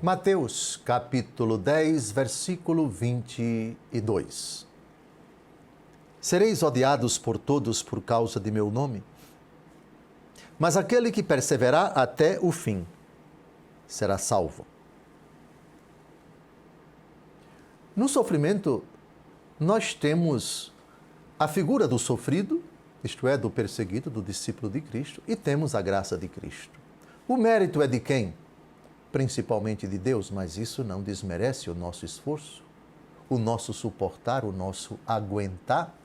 Mateus, capítulo 10, versículo 22. Sereis odiados por todos por causa de meu nome, mas aquele que perseverar até o fim será salvo. No sofrimento, nós temos a figura do sofrido, isto é, do perseguido, do discípulo de Cristo, e temos a graça de Cristo. O mérito é de quem? Principalmente de Deus, mas isso não desmerece o nosso esforço, o nosso suportar, o nosso aguentar.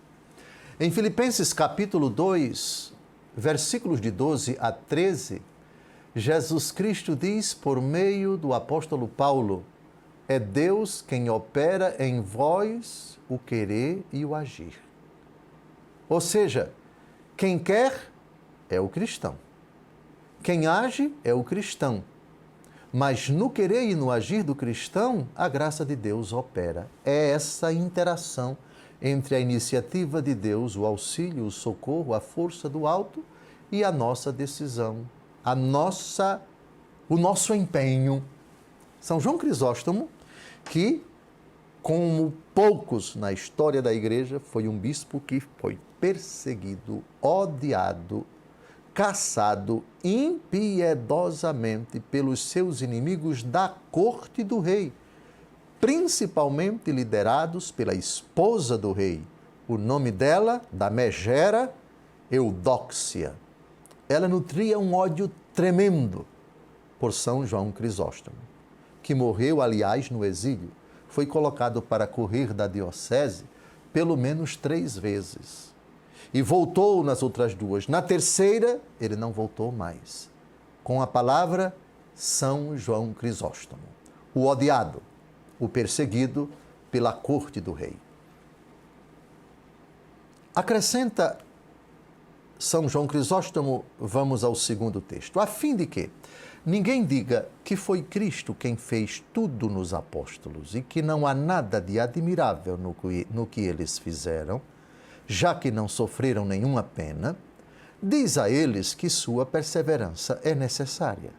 Em Filipenses capítulo 2, versículos de 12 a 13, Jesus Cristo diz por meio do apóstolo Paulo: é Deus quem opera em vós o querer e o agir. Ou seja, quem quer é o cristão, quem age é o cristão. Mas no querer e no agir do cristão, a graça de Deus opera. É essa interação entre a iniciativa de Deus, o auxílio, o socorro, a força do alto e a nossa decisão, o nosso empenho. São João Crisóstomo, que, como poucos na história da igreja, foi um bispo que foi perseguido, odiado, caçado impiedosamente pelos seus inimigos da corte do rei, principalmente liderados pela esposa do rei. O nome dela, da megera, Eudóxia. Ela nutria um ódio tremendo por São João Crisóstomo, que morreu, aliás, no exílio. Foi colocado para correr da diocese pelo menos 3 vezes. E voltou nas outras 2. Na terceira, ele não voltou mais. Com a palavra São João Crisóstomo, o odiado, o perseguido pela corte do rei. Acrescenta São João Crisóstomo, vamos ao segundo texto, a fim de que ninguém diga que foi Cristo quem fez tudo nos apóstolos e que não há nada de admirável no que eles fizeram, já que não sofreram nenhuma pena, diz a eles que sua perseverança é necessária.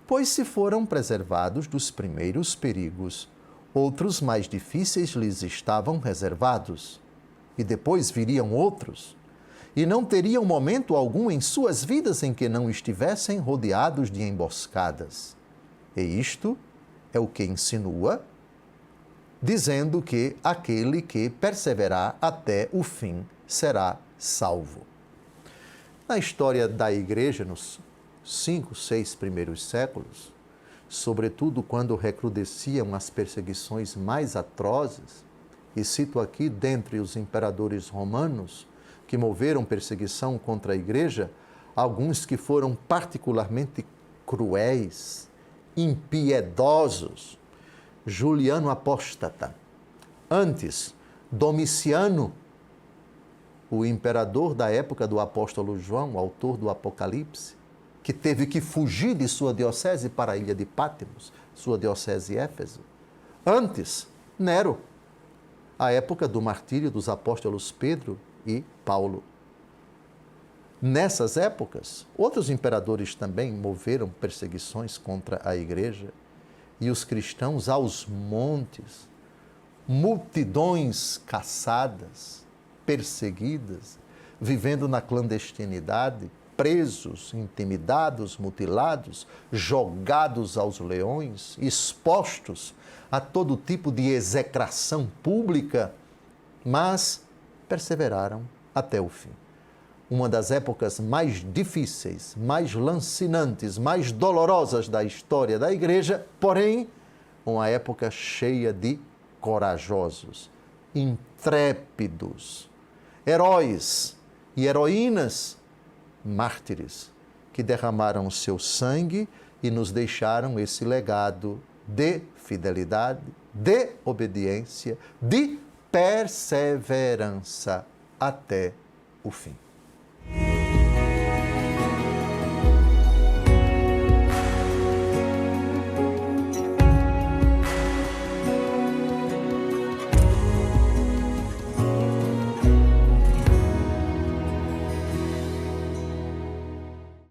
Pois se foram preservados dos primeiros perigos, outros mais difíceis lhes estavam reservados, e depois viriam outros, e não teriam momento algum em suas vidas em que não estivessem rodeados de emboscadas. E isto é o que insinua, dizendo que aquele que perseverar até o fim será salvo. Na história da igreja, nos 5, 6 primeiros séculos, sobretudo quando recrudesciam as perseguições mais atrozes, e cito aqui dentre os imperadores romanos que moveram perseguição contra a igreja, alguns que foram particularmente cruéis, impiedosos. Juliano Apóstata. Antes, Domiciano, o imperador da época do apóstolo João, autor do Apocalipse, que teve que fugir de sua diocese para a ilha de Patmos, sua diocese Éfeso. Antes, Nero, a época do martírio dos apóstolos Pedro e Paulo. Nessas épocas, outros imperadores também moveram perseguições contra a igreja, e os cristãos aos montes, multidões caçadas, perseguidas, vivendo na clandestinidade, presos, intimidados, mutilados, jogados aos leões, expostos a todo tipo de execração pública, mas perseveraram até o fim. Uma das épocas mais difíceis, mais lancinantes, mais dolorosas da história da igreja, porém, uma época cheia de corajosos, intrépidos, heróis e heroínas, mártires, que derramaram o seu sangue e nos deixaram esse legado de fidelidade, de obediência, de perseverança até o fim.